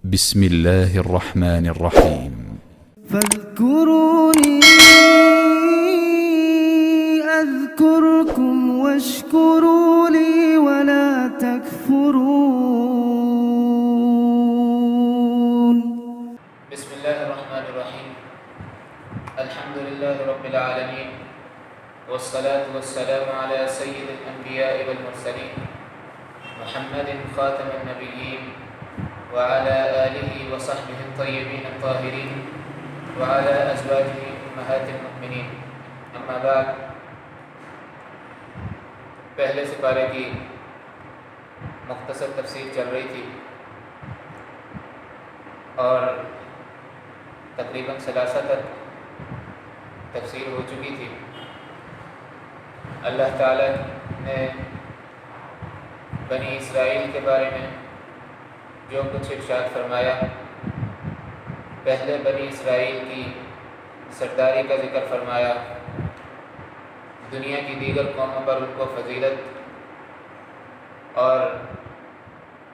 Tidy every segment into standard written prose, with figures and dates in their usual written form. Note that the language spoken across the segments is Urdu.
بسم الله الرحمن الرحيم. فاذكروني أذكركم واشكروا لي ولا تكفرون. بسم الله الرحمن الرحيم. الحمد لله رب العالمين، والصلاة والسلام على سيد الأنبياء والمرسلين محمد خاتم النبيين وعلى آله وصحبه الطيبين الطاهرين وعلى أزواجه أمهات المؤمنين. اما بعد، پہلے سپارے کی مختصر تفسیر چل رہی تھی اور تقریباً ثلاثہ تک تفسیر ہو چکی تھی. اللہ تعالیٰ نے بنی اسرائیل کے بارے میں جو کچھ ارشاد فرمایا، پہلے بنی اسرائیل کی سرداری کا ذکر فرمایا، دنیا کی دیگر قوموں پر ان کو فضیلت اور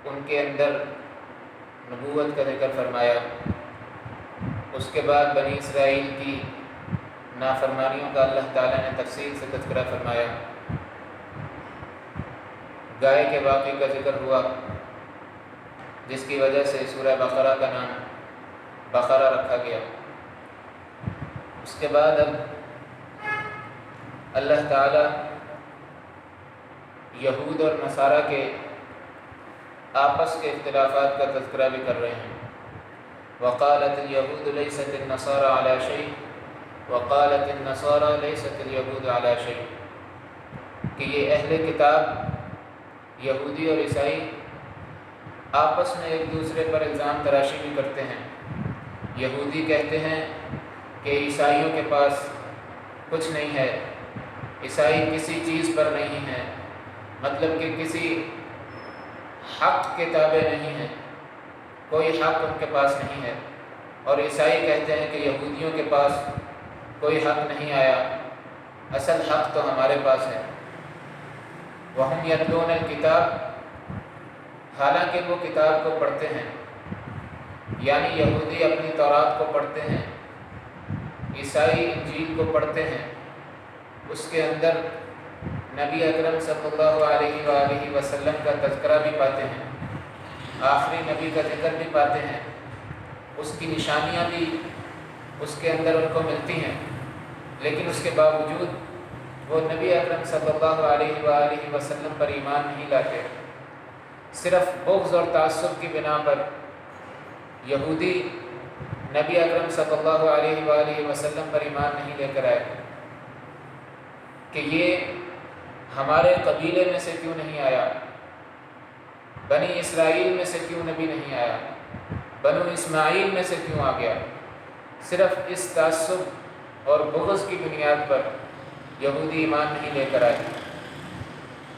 ان کے اندر نبوت کا ذکر فرمایا. اس کے بعد بنی اسرائیل کی نافرمانیوں کا اللہ تعالیٰ نے تفصیل سے تذکرہ فرمایا. گائے کے واقعے کا ذکر ہوا جس کی وجہ سے سورہ بقرہ کا نام بقرہ رکھا گیا. اس کے بعد اب اللہ تعالیٰ یہود اور نصارہ کے آپس کے اختلافات کا تذکرہ بھی کر رہے ہیں. وقالت اليهود ليست النصارى على شيء وقالت النصارى ليست اليهود على شيء، کہ یہ اہل کتاب یہودی اور عیسائی آپس میں ایک دوسرے پر الزام تراشی بھی کرتے ہیں. یہودی کہتے ہیں کہ عیسائیوں کے پاس کچھ نہیں ہے، عیسائی کسی چیز پر نہیں ہے، مطلب کہ کسی حق کے تابع نہیں ہے، کوئی حق ان کے پاس نہیں ہے. اور عیسائی کہتے ہیں کہ یہودیوں کے پاس کوئی حق نہیں آیا، اصل حق تو ہمارے پاس ہے. وَهُمْ يَتْلُونَ الْكِتَابَ، حالانکہ وہ کتاب کو پڑھتے ہیں، یعنی یہودی اپنی تورات کو پڑھتے ہیں، عیسائی انجیل کو پڑھتے ہیں. اس کے اندر نبی اکرم صلی اللہ علیہ وآلہ وسلم کا تذکرہ بھی پاتے ہیں، آخری نبی کا ذکر بھی پاتے ہیں، اس کی نشانیاں بھی اس کے اندر ان کو ملتی ہیں. لیکن اس کے باوجود وہ نبی اکرم صلی اللہ علیہ وآلہ وسلم پر ایمان نہیں لاتے. صرف بغض اور تعصب کی بنا پر یہودی نبی اکرم صلی اللہ علیہ وآلہ وسلم پر ایمان نہیں لے کر آئے کہ یہ ہمارے قبیلے میں سے کیوں نہیں آیا، بنی اسرائیل میں سے کیوں نبی نہیں آیا، بنو اسماعیل میں سے کیوں آ گیا. صرف اس تعصب اور بغض کی بنیاد پر یہودی ایمان نہیں لے کر آئے.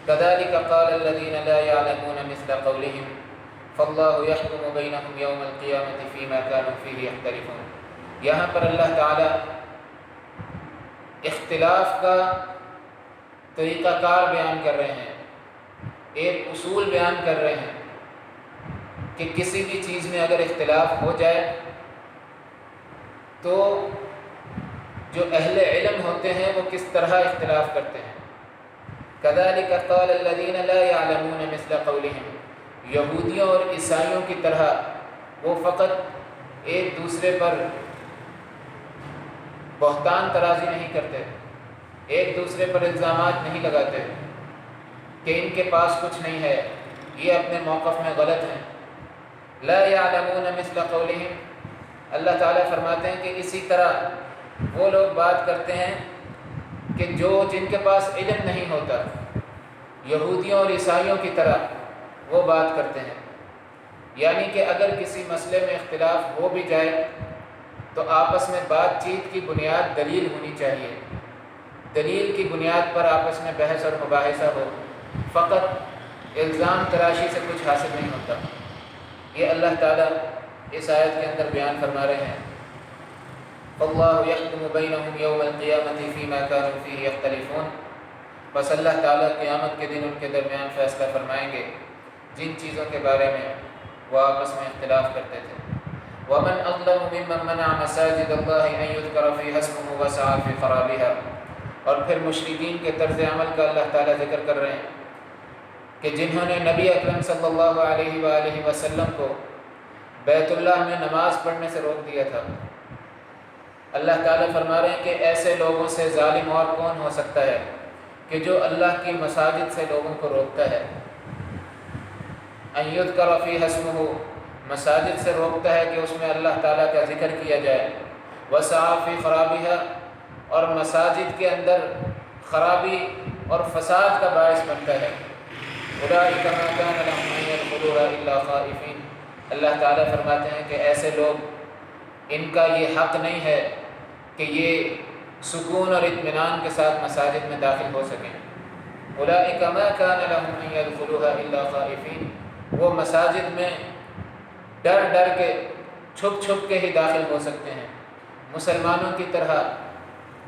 كذلك قال الذين لا يعلمون مثل قولهم فالله يحكم بينهم يوم القيامة فيما كانوا فيه يختلفون. یہاں پر اللہ تعالی اختلاف کا طریقہ کار بیان کر رہے ہیں، ایک اصول بیان کر رہے ہیں کہ کسی بھی چیز میں اگر اختلاف ہو جائے تو جو اہل علم ہوتے ہیں وہ کس طرح اختلاف کرتے ہیں. كذلك قال الذين لا يعلمون مثل قولهم، یہودیوں اور عیسائیوں کی طرح وہ فقط ایک دوسرے پر بہتان ترازی نہیں کرتے، ایک دوسرے پر الزامات نہیں لگاتے کہ ان کے پاس کچھ نہیں ہے، یہ اپنے موقف میں غلط ہیں. لا يعلمون مثل قولهم، اللہ تعالیٰ فرماتے ہیں کہ اسی طرح وہ لوگ بات کرتے ہیں کہ جن کے پاس علم نہیں ہوتا، یہودیوں اور عیسائیوں کی طرح وہ بات کرتے ہیں. یعنی کہ اگر کسی مسئلے میں اختلاف ہو بھی جائے تو آپس میں بات چیت کی بنیاد دلیل ہونی چاہیے، دلیل کی بنیاد پر آپس میں بحث اور مباحثہ ہو، فقط الزام تراشی سے کچھ حاصل نہیں ہوتا. یہ اللہ تعالیٰ اس آیت کے اندر بیان فرما رہے ہیں. فاللہ یحکم بینہم یوم القیامۃ فیما کانوا فیہ یختلفون، بس اللہ تعالیٰ قیامت کے دن ان کے درمیان فیصلہ فرمائیں گے جن چیزوں کے بارے میں وہ آپس میں اختلاف کرتے تھے۔ وَمَنْ أَظْلَمُ مِمَّنْ مَنَعَ مَسَاجِدَ اللَّهِ أَنْ يُذْكَرَ فِيهَا اسْمُهُ وَسَعَى فِي خَرَابِهَا۔ اور پھر مشرکین کے طرز عمل کا اللہ تعالیٰ ذکر کر رہے ہیں کہ جنہوں نے نبی اکرم صلی اللہ علیہ وآلہ وسلم کو بیت اللہ میں نماز پڑھنے سے روک دیا تھا۔ اللہ تعالیٰ فرما رہے ہیں کہ ایسے لوگوں سے ظالم اور کون ہو سکتا ہے کہ جو اللہ کی مساجد سے لوگوں کو روکتا ہے۔ ان یذکر فیہا اسمہ، مساجد سے روکتا ہے کہ اس میں اللہ تعالیٰ کا ذکر کیا جائے۔ وسعی فی خرابہا، اور مساجد کے اندر خرابی اور فساد کا باعث بنتا ہے۔ اولئک ما کان لهم ان يدخلوها الا خائفین، اللہ تعالیٰ فرماتے ہیں کہ ایسے لوگ، ان کا یہ حق نہیں ہے کہ یہ سکون اور اطمینان کے ساتھ مساجد میں داخل ہو سکیں۔ اولئک ما کان لهم ان يدخلوها الا خائفین، وہ مساجد میں ڈر ڈر کے چھپ چھپ کے ہی داخل ہو سکتے ہیں، مسلمانوں کی طرح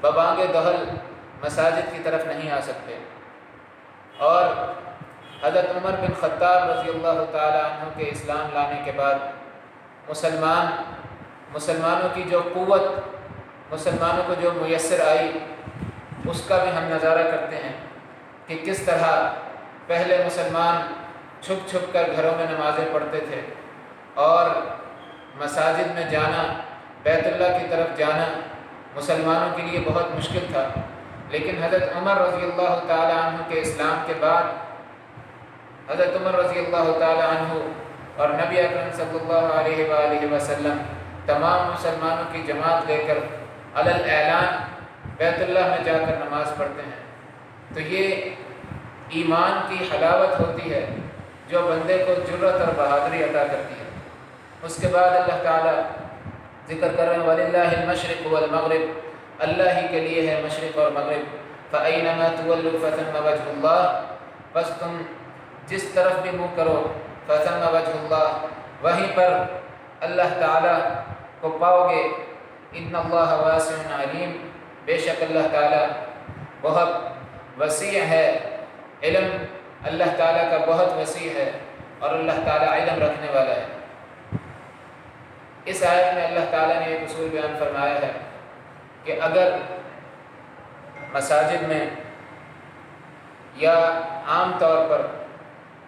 ببانگ دہل مساجد کی طرف نہیں آ سکتے۔ اور حضرت عمر بن خطاب رضی اللہ تعالی عنہ کے اسلام لانے کے بعد مسلمانوں کی جو قوت مسلمانوں کو جو میسر آئی، اس کا بھی ہم نظارہ کرتے ہیں کہ کس طرح پہلے مسلمان چھپ چھپ کر گھروں میں نمازیں پڑھتے تھے، اور مساجد میں جانا، بیت اللہ کی طرف جانا مسلمانوں کے لیے بہت مشکل تھا۔ لیکن حضرت عمر رضی اللہ تعالی عنہ کے اسلام کے بعد حضرت عمر رضی اللہ تعالی عنہ اور نبی اکرم صلی اللہ علیہ وآلہ وسلم تمام مسلمانوں کی جماعت لے کر علی الاعلان بیت اللہ میں جا کر نماز پڑھتے ہیں۔ تو یہ ایمان کی حلاوت ہوتی ہے جو بندے کو جرأت اور بہادری عطا کرتی ہے۔ اس کے بعد اللہ تعالیٰ ذکر کر رہے ہیں وَلِلَّهِ الْمَشْرِقُ وَالْمَغْرِبُ، اللہ ہی کے لیے ہے مشرق اور مغرب۔ فَأَيْنَمَا تُوَلُّوا فَثَمَّ وَجْهُ اللَّهِ، بس تم جس طرف بھی منہ کرو، فَثَمَّ وَجْهُ اللَّهِ، وہیں پر اللہ تعالیٰ کو پاؤ گے۔ إِنَّ اللَّهَ وَاسِعٌ عَلِيمٌ، بے شک اللہ تعالیٰ بہت وسیع ہے، علم اللہ تعالیٰ کا بہت وسیع ہے، اور اللہ تعالیٰ علم رکھنے والا ہے۔ اس آیت میں اللہ تعالیٰ نے ایک اصول بیان فرمایا ہے کہ اگر مساجد میں یا عام طور پر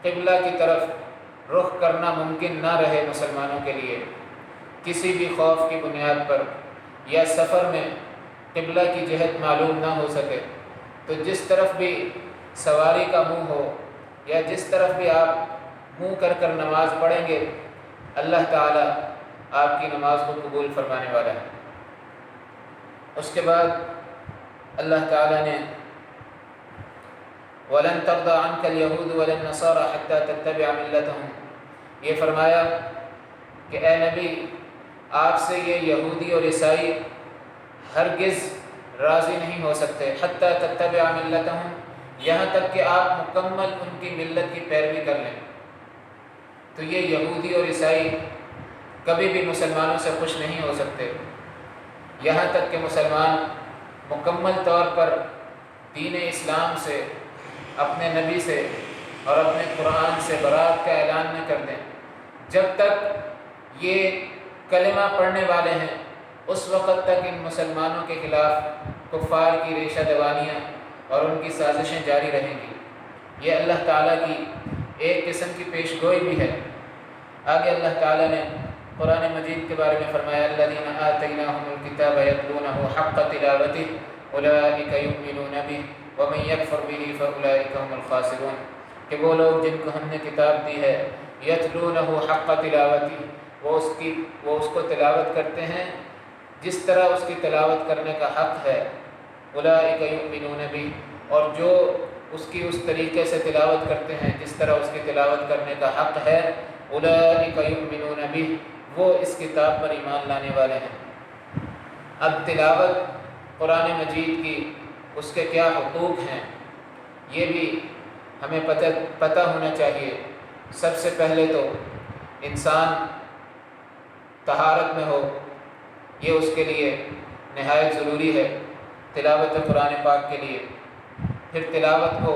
قبلہ کی طرف رخ کرنا ممکن نہ رہے مسلمانوں کے لیے، کسی بھی خوف کی بنیاد پر، یا سفر میں قبلہ کی جہت معلوم نہ ہو سکے، تو جس طرف بھی سواری کا منہ ہو یا جس طرف بھی آپ منہ کر کر نماز پڑھیں گے، اللہ تعالیٰ آپ کی نماز کو قبول فرمانے والا ہے۔ اس کے بعد اللہ تعالیٰ نے وَلَن تَرْضَىٰ عَنْكَ الْيَهُودُ وَلَا النَّصَارَىٰ حَتَّىٰ تَتَّبِعَ مِلَّتَهُمْ، یہ فرمایا کہ اے نبی، آپ سے یہ یہودی اور عیسائی ہرگز راضی نہیں ہو سکتے، حَتَّىٰ تَتَّبِعَ مِلَّتَهُمْ، یہاں تک کہ آپ مکمل ان کی ملت کی پیروی کر لیں۔ تو یہ یہودی اور عیسائی کبھی بھی مسلمانوں سے خوش نہیں ہو سکتے، یہاں تک کہ مسلمان مکمل طور پر دین اسلام سے، اپنے نبی سے اور اپنے قرآن سے برات کا اعلان نہ کر دیں۔ جب تک یہ کلمہ پڑھنے والے ہیں، اس وقت تک ان مسلمانوں کے خلاف کفار کی ریشہ دوانیاں اور ان کی سازشیں جاری رہیں گی۔ یہ اللہ تعالیٰ کی ایک قسم کی پیش گوئی بھی ہے۔ آگے اللہ تعالیٰ نے قرآن مجید کے بارے میں فرمایا الذین آتیناہم الکتاب یتلونہ حق تلاوتہ اولئک یؤمنون بہ ومن یکفر بہ فاولئک هم الخاسرون، کہ وہ لوگ جن کو ہم نے کتاب دی ہے، یتلونہ حق تلاوتہ، وہ اس کو تلاوت کرتے ہیں جس طرح اس کی تلاوت کرنے کا حق ہے، اولئک یؤمنون بہ، اور جو اس کی اس طریقے سے تلاوت کرتے ہیں جس طرح اس کی تلاوت کرنے کا حق ہے، اولئک یؤمنون بہ، وہ اس کتاب پر ایمان لانے والے ہیں۔ اب تلاوت قرآن مجید کی اس کے کیا حقوق ہیں یہ بھی ہمیں پتہ ہونا چاہیے۔ سب سے پہلے تو انسان طہارت میں ہو، یہ اس کے لیے نہایت ضروری ہے تلاوت قرآن پاک کے لیے۔ پھر تلاوت کو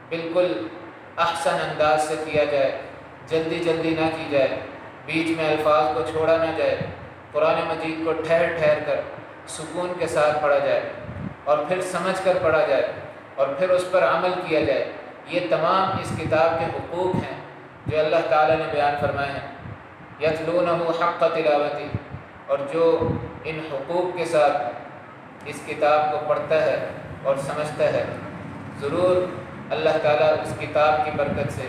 بالکل احسن انداز سے کیا جائے، جلدی جلدی نہ کی جائے، بیچ میں الفاظ کو چھوڑا نہ جائے، قرآن مجید کو ٹھہر ٹھہر کر سکون کے ساتھ پڑھا جائے اور پھر سمجھ کر پڑھا جائے اور پھر اس پر عمل کیا جائے۔ یہ تمام اس کتاب کے حقوق ہیں جو اللہ تعالیٰ نے بیان فرمائے ہیں۔ یتلونہ حق تلاوتی، اور جو ان حقوق کے ساتھ اس کتاب کو پڑھتا ہے اور سمجھتا ہے، ضرور اللہ تعالیٰ اس کتاب کی برکت سے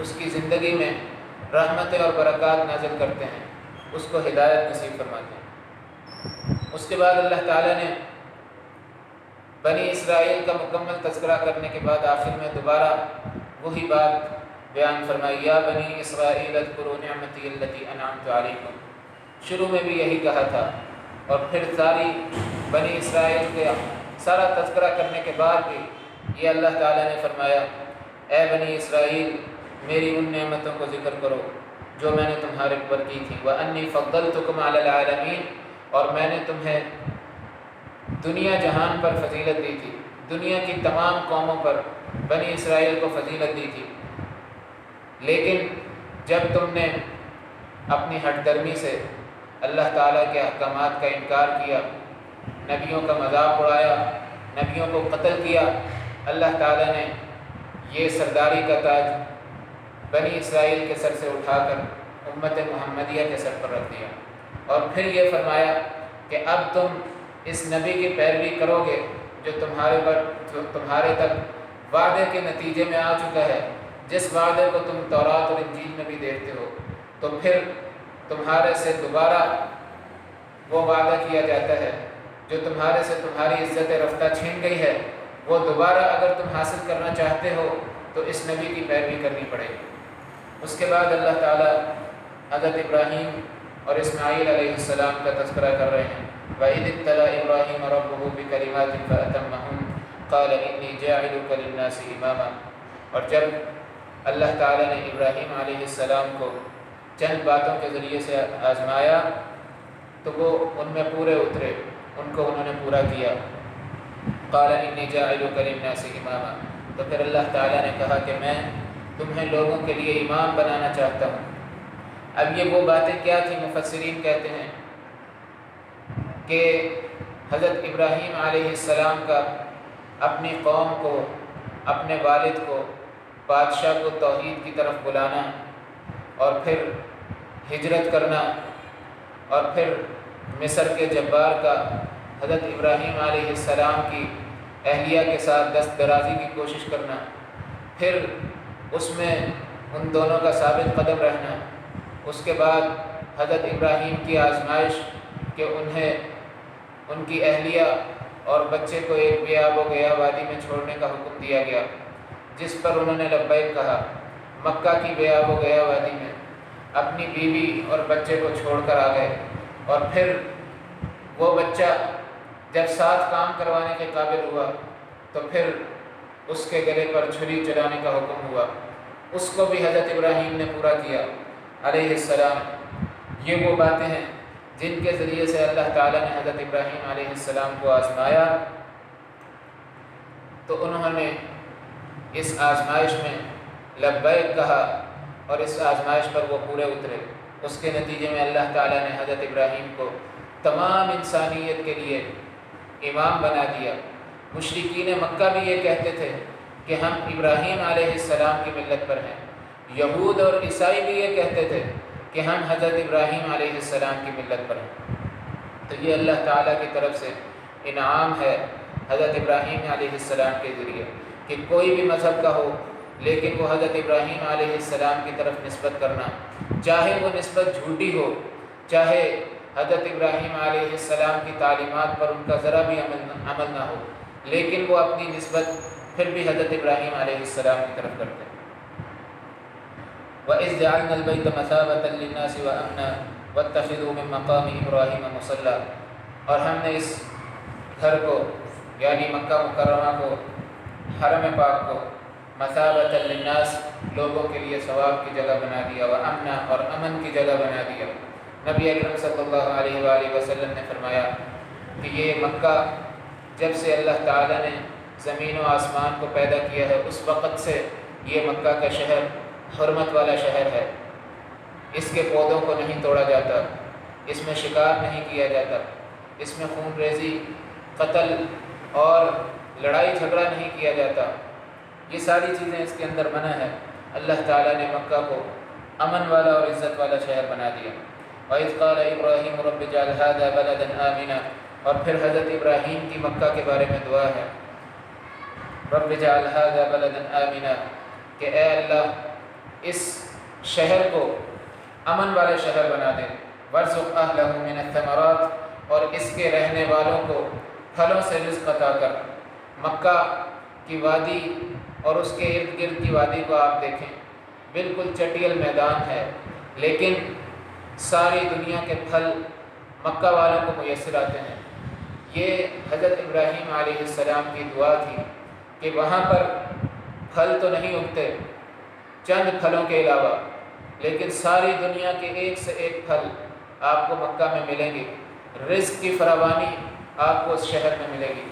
اس کی زندگی میں رحمتیں اور برکات نازل کرتے ہیں، اس کو ہدایت نصیب فرماتے ہیں۔ اس کے بعد اللہ تعالیٰ نے بنی اسرائیل کا مکمل تذکرہ کرنے کے بعد آخر میں دوبارہ وہی بات بیان فرمائی، یا بنی اسرائیل اذکروا نعمتی التی انعمت علیکم۔ شروع میں بھی یہی کہا تھا، اور پھر ساری بنی اسرائیل کا سارا تذکرہ کرنے کے بعد بھی یہ اللہ تعالیٰ نے فرمایا، اے بنی اسرائیل میری ان نعمتوں کو ذکر کرو جو میں نے تمہارے اوپر کی تھی، وَأَنِّي فَضَّلْتُكُمْ عَلَى الْعَالَمِينَ، اور میں نے تمہیں دنیا جہان پر فضیلت دی تھی، دنیا کی تمام قوموں پر بنی اسرائیل کو فضیلت دی تھی۔ لیکن جب تم نے اپنی ہٹ درمی سے اللہ تعالیٰ کے احکامات کا انکار کیا، نبیوں کا مذاق اڑایا، نبیوں کو قتل کیا، اللہ تعالیٰ نے یہ سرداری کا تاج بنی اسرائیل کے سر سے اٹھا کر امت محمدیہ کے سر پر رکھ دیا، اور پھر یہ فرمایا کہ اب تم اس نبی کی پیروی کرو گے جو تمہارے تک وعدے کے نتیجے میں آ چکا ہے، جس وعدے کو تم تورات اور انجیل میں بھی دیکھتے ہو، تو پھر تمہارے سے دوبارہ وہ وعدہ کیا جاتا ہے جو تمہارے سے تمہاری عزت رفتہ چھین گئی ہے، وہ دوبارہ اگر تم حاصل کرنا چاہتے ہو تو اس نبی کی پیروی کرنی پڑے گی۔ اس کے بعد اللہ تعالیٰ حضرت ابراہیم اور اسماعیل علیہ السلام کا تذکرہ کر رہے ہیں، وَإِذِ ابْتَلَىٰ إِبْرَاهِيمَ رَبُّهُ بِكَلِمَاتٍ فَأَتَمَّهُنَّ قَالَ إِنِّي جَاعِلُكَ لِلنَّاسِ إِمَامًا، اور جب اللہ تعالیٰ نے ابراہیم علیہ السلام کو چند باتوں کے ذریعے سے آزمایا تو وہ ان میں پورے اترے، ان کو انہوں نے پورا کیا۔ قَالَ إِنِّي جَاعِلُكَ لِلنَّاسِ إِمَامًا، تو پھر اللہ تعالیٰ نے کہا کہ میں تمہیں لوگوں کے لیے امام بنانا چاہتا ہوں۔ اب یہ وہ باتیں کیا تھیں؟ مفسرین کہتے ہیں کہ حضرت ابراہیم علیہ السلام کا اپنی قوم کو، اپنے والد کو، بادشاہ کو توحید کی طرف بلانا، اور پھر ہجرت کرنا، اور پھر مصر کے جبار کا حضرت ابراہیم علیہ السلام کی اہلیہ کے ساتھ دست درازی کی کوشش کرنا، پھر اس میں ان دونوں کا ثابت قدم رہنا، اس کے بعد حضرت ابراہیم کی آزمائش کہ انہیں ان کی اہلیہ اور بچے کو ایک بے آب و گیا وادی میں چھوڑنے کا حکم دیا گیا، جس پر انہوں نے لبیک کہا، مکہ کی بے آب و گیا وادی میں اپنی بیوی اور بچے کو چھوڑ کر آ گئے، اور پھر وہ بچہ جب ساتھ کام کروانے کے قابل ہوا تو پھر اس کے گلے پر چھری چلانے کا حکم ہوا، اس کو بھی حضرت ابراہیم نے پورا کیا علیہ السلام۔ یہ وہ باتیں ہیں جن کے ذریعے سے اللہ تعالیٰ نے حضرت ابراہیم علیہ السلام کو آزمایا، تو انہوں نے اس آزمائش میں لبیک کہا اور اس آزمائش پر وہ پورے اترے۔ اس کے نتیجے میں اللہ تعالیٰ نے حضرت ابراہیم کو تمام انسانیت کے لیے امام بنا دیا۔ مشرکین مکہ بھی یہ کہتے تھے کہ ہم ابراہیم علیہ السلام کی ملت پر ہیں، یہود اور عیسائی بھی یہ کہتے تھے کہ ہم حضرت ابراہیم علیہ السلام کی ملت پر ہیں۔ تو یہ اللہ تعالیٰ کی طرف سے انعام ہے حضرت ابراہیم علیہ السلام کے ذریعے کہ کوئی بھی مذہب کا ہو لیکن وہ حضرت ابراہیم علیہ السلام کی طرف نسبت کرنا، چاہے وہ نسبت جھوٹی ہو، چاہے حضرت ابراہیم علیہ السلام کی تعلیمات پر ان کا ذرا بھی عمل نہ ہو، لیکن وہ اپنی نسبت پھر بھی حضرت ابراہیم علیہ السلام کی طرف کرتے ہیں۔ وَإِذْ جَعَلْنَا الْبَيْتَ مَثَابَةً لِلنَّاسِ وَأَمْنًا وَاتَّخِذُوا مِن مَّقَامِ إِبْرَاهِيمَ مُصَلًّى، اور ہم نے اس گھر کو یعنی مکہ مکرمہ کو، حرم پاک کو مثابۃ للناس لوگوں کے لیے ثواب کی جگہ بنا دیا، وَأَمْنًا اور امن کی جگہ بنا دیا۔ نبی اکرم صلی اللہ علیہ وآلہ وسلم نے فرمایا کہ یہ مکہ جب سے اللہ تعالیٰ نے زمین و آسمان کو پیدا کیا ہے اس وقت سے یہ مکہ کا شہر حرمت والا شہر ہے، اس کے پودوں کو نہیں توڑا جاتا، اس میں شکار نہیں کیا جاتا، اس میں خون ریزی، قتل اور لڑائی جھگڑا نہیں کیا جاتا، یہ ساری چیزیں اس کے اندر منع ہے۔ اللہ تعالیٰ نے مکہ کو امن والا اور عزت والا شہر بنا دیا۔ وَإِذْ قَالَ إِبْرَاهِيمُ رَبِّ اجْعَلْ هَٰذَا بَلَدًا آمِنًا، اور پھر حضرت ابراہیم کی مکہ کے بارے میں دعا ہے، رب اجعل هذا بلدا آمنا، کہ اے اللہ اس شہر کو امن والے شہر بنا دے، وارزق اہلہ من الثمرات، اور اس کے رہنے والوں کو پھلوں سے رزق عطا کر۔ مکہ کی وادی اور اس کے ارد گرد کی وادی کو آپ دیکھیں، بالکل چٹیل میدان ہے، لیکن ساری دنیا کے پھل مکہ والوں کو میسر آتے ہیں۔ یہ حضرت ابراہیم علیہ السلام کی دعا تھی کہ وہاں پر پھل تو نہیں اگتے چند پھلوں کے علاوہ، لیکن ساری دنیا کے ایک سے ایک پھل آپ کو مکہ میں ملیں گے، رزق کی فراوانی آپ کو اس شہر میں ملے گی۔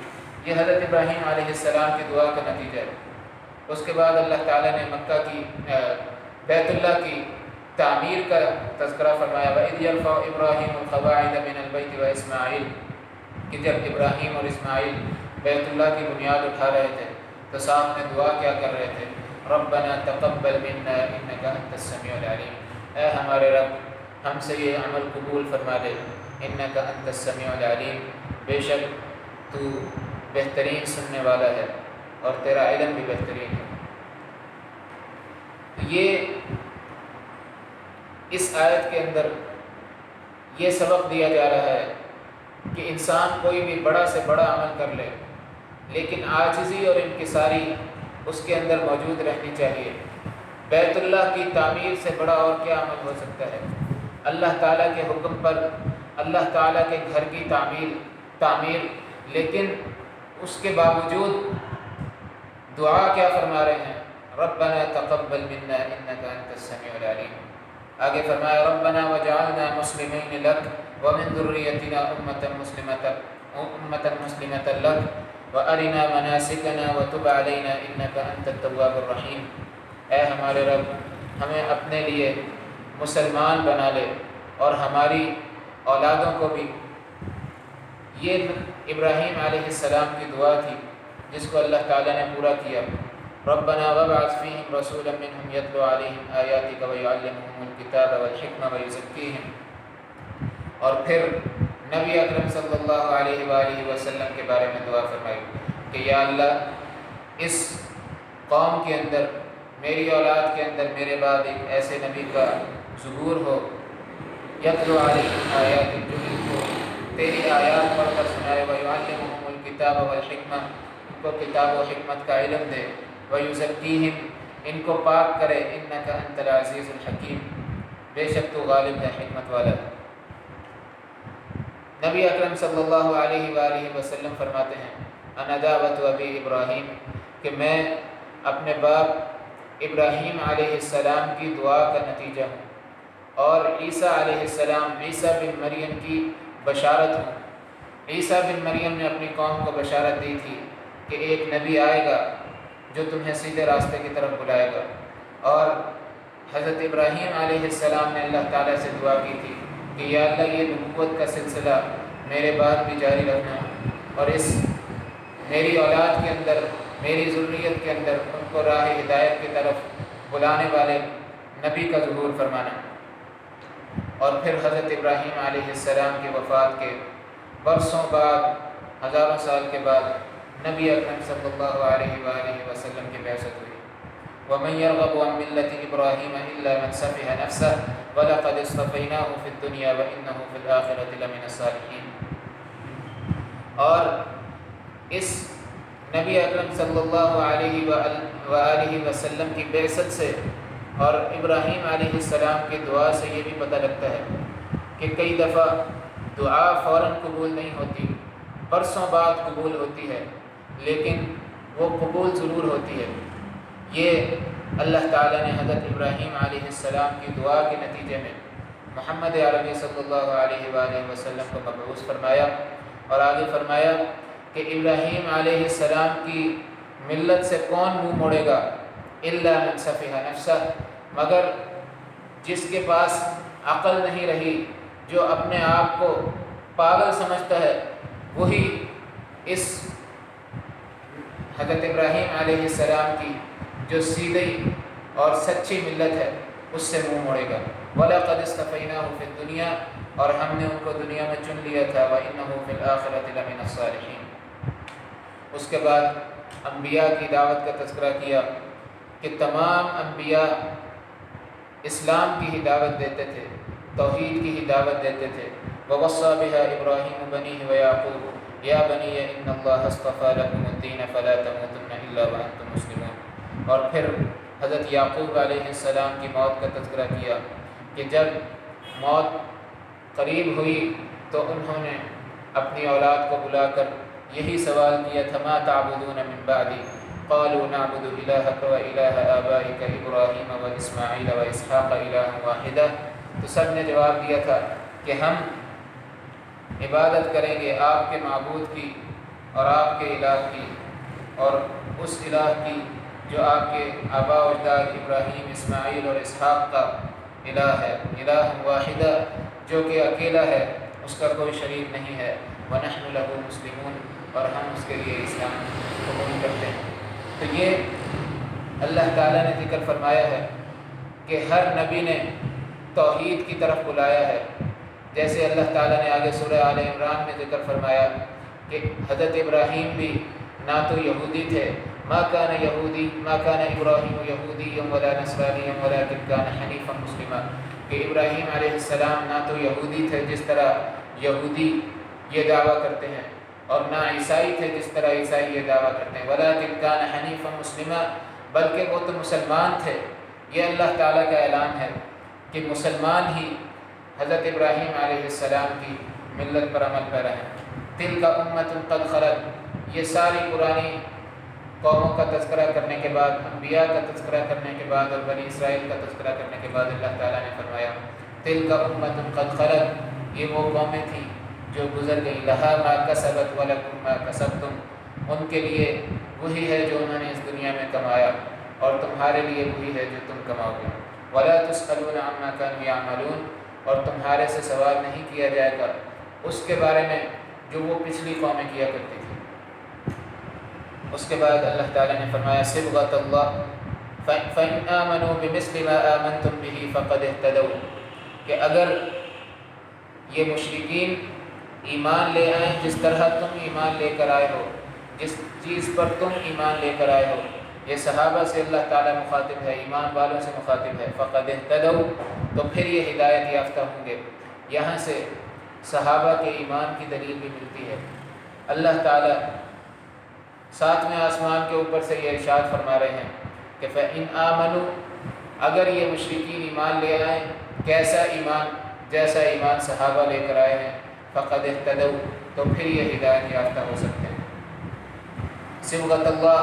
یہ حضرت ابراہیم علیہ السلام کی دعا کا نتیجہ ہے۔ اس کے بعد اللہ تعالیٰ نے مکہ کی بیت اللہ کی تعمیر کا تذکرہ فرمایا، وَإِذْ يَرْفَعُ إِبْرَاهِيمُ الْقَوَاعِدَ مِنَ الْبَيْتِ وَإِسْمَاعِيلُ، کہ جب ابراہیم اور اسماعیل بیت اللہ کی بنیاد اٹھا رہے تھے تو ساتھ میں دعا کیا کر رہے تھے، ربنا تقبل منا انک انت السمیع العلیم، اے ہمارے رب ہم سے یہ عمل قبول فرما لے، انک انت السمیع العلیم، بے شک تو بہترین سننے والا ہے اور تیرا علم بھی بہترین ہے۔ یہ اس آیت کے اندر یہ سبق دیا جا رہا ہے کہ انسان کوئی بھی بڑا سے بڑا عمل کر لے، لیکن عاجزی اور انکساری اس کے اندر موجود رہنی چاہیے۔ بیت اللہ کی تعمیر سے بڑا اور کیا عمل ہو سکتا ہے؟ اللہ تعالیٰ کے حکم پر اللہ تعالیٰ کے گھر کی تعمیر، لیکن اس کے باوجود دعا کیا فرما رہے ہیں، ربنا تقبل منا انک انت السمیع العلیم۔ آگے فرمایا ربنا وجعلنا مسلمین لک ومن ذریتنا امة مسلمة لک وارنا مناسکنا وتب علینا انک انت التواب الرحیم، اے ہمارے رب ہمیں اپنے لیے مسلمان بنا لے اور ہماری اولادوں کو بھی۔ یہ ابراہیم علیہ السلام کی دعا تھی جس کو اللہ تعالیٰ نے پورا کیا۔ ربنا وابعث فیہم رسولا منہم یتلو علیہم آیاتک ویعلمہم الکتاب والحکمہ ویزکیہم، اور پھر نبی اکرم صلی اللہ علیہ وآلہ وسلم کے بارے میں دعا فرمائی کہ یا اللہ اس قوم کے اندر، میری اولاد کے اندر میرے بعد ایک ایسے نبی کا ظہور ہو، یتلو علیہم آیاتک، جو ان کو تیری آیات پڑھ کر سنائے، ویعلمہم الکتاب والحکمہ، ان کو کتاب و حکمت کا علم دے، ویزکیہم، ان کو پاک کرے، انک انت العزیز الحکیم، بے شک تو غالب ہے، حکمت والا ہے۔ نبی اکرم صلی اللہ علیہ وآلہ وسلم فرماتے ہیں انا دعوت ابی ابراہیم، کہ میں اپنے باپ ابراہیم علیہ السلام کی دعا کا نتیجہ ہوں، اور عیسیٰ علیہ السلام، عیسیٰ بن مریم کی بشارت ہوں۔ عیسیٰ بن مریم نے اپنی قوم کو بشارت دی تھی کہ ایک نبی آئے گا جو تمہیں سیدھے راستے کی طرف بلائے گا، اور حضرت ابراہیم علیہ السلام نے اللہ تعالیٰ سے دعا کی تھی کہ یا اللہ یہ نبوت کا سلسلہ میرے بعد بھی جاری رکھنا، اور اس میری اولاد کے اندر، میری ذریت کے اندر ان کو راہ ہدایت کی طرف بلانے والے نبی کا ظہور فرمانا۔ اور پھر حضرت ابراہیم علیہ السلام کی وفات کے برسوں بعد، ہزاروں سال کے بعد، نبی اکرم صلی اللہ علیہ وآلہ وسلم کی بعثت ہوئی۔ وَمَن يَرْغَبُ عَن مِّلَّةِ إِبْرَاهِيمَ إِلَّا مَن سَفِهَ نَفْسَهُ وَلَقَدِ اصْطَفَيْنَاهُ فِي الدُّنْيَا وَإِنَّهُ فِي الْآخِرَةِ لَمِنَ الصَّالِحِينَ۔ اور اس نبی اکرم صلی اللہ علیہ وآلہ وسلم کی بعثت سے اور ابراہیم علیہ السلام کی دعا سے یہ بھی پتہ لگتا ہے کہ کئی دفعہ دعا فوراً قبول نہیں ہوتی، برسوں بعد قبول ہوتی ہے، لیکن وہ قبول ضرور ہوتی ہے۔ یہ اللہ تعالیٰ نے حضرت ابراہیم علیہ السلام کی دعا کے نتیجے میں محمد عربی صلی اللہ علیہ وآلہ وسلم کو مبعوث فرمایا، اور آگے فرمایا کہ ابراہیم علیہ السلام کی ملت سے کون منہ موڑے گا، الا من سفیہ نفسہ، مگر جس کے پاس عقل نہیں رہی، جو اپنے آپ کو پاگل سمجھتا ہے، وہی اس حضرت ابراہیم علیہ السلام کی جو سیدھی اور سچی ملت ہے اس سے منہ موڑے گا۔ وَلَقَدِ اصْطَفَيْنَاهُ فِي الدُّنْيَا، اور ہم نے ان کو دنیا میں چن لیا تھا، وَإِنَّهُ فِي الْآخِرَةِ لَمِنَ الصَّالِحِينَ۔ اس کے بعد انبیاء کی دعوت کا تذکرہ کیا کہ تمام انبیاء اسلام کی ہی دعوت دیتے تھے، توحید کی ہی دعوت دیتے تھے۔ وَوَصَّى بِهَا إِبْرَاهِيمُ بَنِيهِ وَيَعْقُوبُ يَا بَنِيَّ إِنَّ اللَّهَ اصْطَفَى لَكُمُ الدِّينَ فَلَا تَمُوتُنَّ إِلَّا وَأَنْتُمْ مُسْلِمُونَ۔ اور پھر حضرت یعقوب علیہ السلام کی موت کا تذکرہ کیا کہ جب موت قریب ہوئی تو انہوں نے اپنی اولاد کو بلا کر یہی سوال کیا تھا، مَا تَعْبُدُونَ مِن بَعْدِي قَالُوا نَعْبُدُ إِلَٰهَكَ وَإِلَٰهَ آبَائِكَ إِبْرَاهِيمَ وَإِسْمَاعِيلَ وَإِسْحَاقَ إِلَٰهًا وَاحِدًا۔ تو سب نے جواب دیا تھا کہ ہم عبادت کریں گے آپ کے معبود کی اور آپ کے الہ کی، اور اس الہ کی جو آپ کے آباء و اجداد ابراہیم، اسماعیل اور اسحاق کا الہ ہے، الہ واحدہ، جو کہ اکیلا ہے، اس کا کوئی شریک نہیں ہے۔ وَنَحْنُ لَهُ مُسْلِمُونَ، اور ہم اس کے لیے اسلام قبول کرتے ہیں۔ تو یہ اللہ تعالیٰ نے ذکر فرمایا ہے کہ ہر نبی نے توحید کی طرف بلایا ہے، جیسے اللہ تعالیٰ نے آگے سورہ آل عمران میں ذکر فرمایا کہ حضرت ابراہیم بھی نہ تو یہودی تھے، ما کان ابراہیم یہودیا ولا نصرانیا ولکن کان حنیفا مسلما، کہ ابراہیم علیہ السلام نہ تو یہودی تھے جس طرح یہودی یہ دعویٰ کرتے ہیں، اور نہ عیسائی تھے جس طرح عیسائی یہ دعویٰ کرتے ہیں، ولکن کان حنیفا مسلما، بلکہ وہ تو مسلمان تھے۔ یہ اللہ تعالیٰ کا اعلان ہے کہ مسلمان ہی حضرت ابراہیم علیہ السلام کی ملت پر عمل پیرا ہیں۔ تلک امۃ قد خلت، یہ ساری پرانی قوموں کا تذکرہ کرنے کے بعد، انبیاء کا تذکرہ کرنے کے بعد اور بنی اسرائیل کا تذکرہ کرنے کے بعد اللہ تعالیٰ نے فرمایا تلک امۃ قد خلت، یہ وہ قومیں تھیں جو گزر گئی، لہا ما کسبت ولکم ما کسبتم، ان کے لیے وہی ہے جو انہوں نے اس دنیا میں کمایا اور تمہارے لیے وہی ہے جو تم کماؤ گے۔ ولا تسألون عما كانوا يعملون، اور تمہارے سے سوال نہیں کیا جائے گا اس کے بارے میں جو وہ پچھلی قومیں کیا کرتی تھیں۔ اس کے بعد اللہ تعالیٰ نے فرمایا صبغۃ اللہ فَإِنْ آمَنُوا بِمِثْلِ مَا آمَنْتُمْ بِهِ فَقَدْ اهْتَدَوْا، کہ اگر یہ مشرکین ایمان لے آئیں جس طرح تم ایمان لے کر آئے ہو، جس چیز پر تم ایمان لے کر آئے ہو، یہ صحابہ سے اللہ تعالیٰ مخاطب ہے، ایمان والوں سے مخاطب ہے، فَقَدْ اهْتَدَوْا، تو پھر یہ ہدایت یافتہ ہوں گے۔ یہاں سے صحابہ کے ایمان کی دلیل بھی ملتی ہے۔ اللہ تعالیٰ ساتویں آسمان کے اوپر سے یہ ارشاد فرما رہے ہیں کہ فَإِنْ آمَنُوا، اگر یہ مشرکین ایمان لے آئیں، کیسا ایمان؟ جیسا ایمان صحابہ لے کر آئے ہیں، فَقَدْ اهْتَدَوْا، تو پھر یہ ہدایت یافتہ ہو سکتے ہیں۔ صبغۃ اللہ،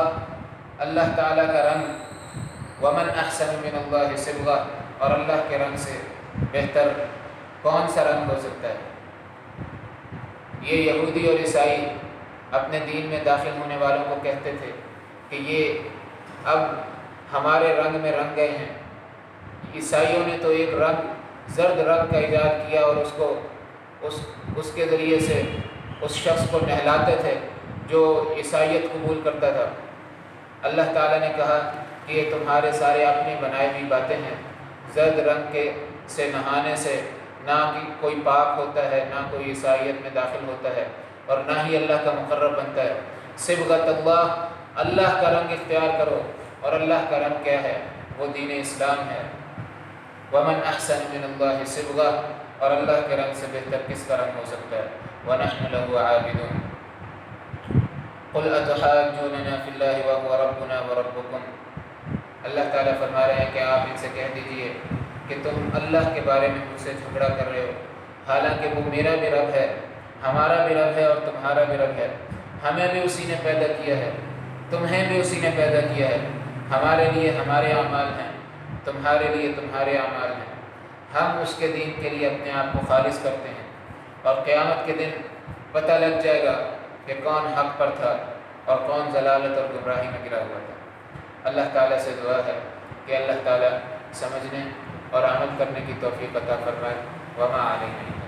اللہ تعالیٰ کا رنگ، وَمَنْ أَحْسَنُ مِنَ اللَّهِ صِبْغَةً، اور اللہ کے رنگ سے بہتر کون سا رنگ ہو سکتا ہے؟ یہ یہودی اور عیسائی اپنے دین میں داخل ہونے والوں کو کہتے تھے کہ یہ اب ہمارے رنگ میں رنگ گئے ہیں۔ عیسائیوں نے تو ایک رنگ، زرد رنگ کا ایجاد کیا اور اس کے ذریعے سے اس شخص کو نہلاتے تھے جو عیسائیت قبول کرتا تھا۔ اللہ تعالیٰ نے کہا کہ یہ تمہارے سارے اپنی بنائی ہوئی باتیں ہیں، زرد رنگ کے سے نہانے سے نہ کوئی پاک ہوتا ہے، نہ کوئی عیسائیت میں داخل ہوتا ہے، اور نہ ہی اللہ کا مقرب بنتا ہے۔ صبغۃ اللہ، اللہ کا رنگ اختیار کرو، اور اللہ کا رنگ کیا ہے؟ وہ دین اسلام ہے۔ وَمَنْ أَحْسَنُ مِنَ اللَّهِ صِبْغَةً، اور اللہ کے رنگ سے بہتر کس کا رنگ ہو سکتا ہے؟ وَنَحْنُ لَهُ عَابِدُونَ قُلْ أَتُحَاجُّونَنَا فِي اللَّهِ وَهُوَ رَبُّنَا وَرَبُّكُمْ، اللہ تعالیٰ فرما رہے ہیں کہ آپ ان سے کہہ دیجئے کہ تم اللہ کے بارے میں مجھ سے جھگڑا کر رہے ہو، حالانکہ وہ میرا بھی رب ہے، ہمارا بھی رب ہے اور تمہارا بھی رب ہے، ہمیں بھی اسی نے پیدا کیا ہے، تمہیں بھی اسی نے پیدا کیا ہے، ہمارے لیے ہمارے اعمال ہیں، تمہارے لیے تمہارے اعمال ہیں، ہم اس کے دین کے لیے اپنے آپ کو خالص کرتے ہیں، اور قیامت کے دن پتہ لگ جائے گا کہ کون حق پر تھا اور کون ضلالت اور گمراہی میں گرا ہوا تھا۔ اللہ تعالیٰ سے دعا ہے کہ اللہ تعالیٰ سمجھنے اور عمل کرنے کی توفیق عطا فرمائے۔ وما علینا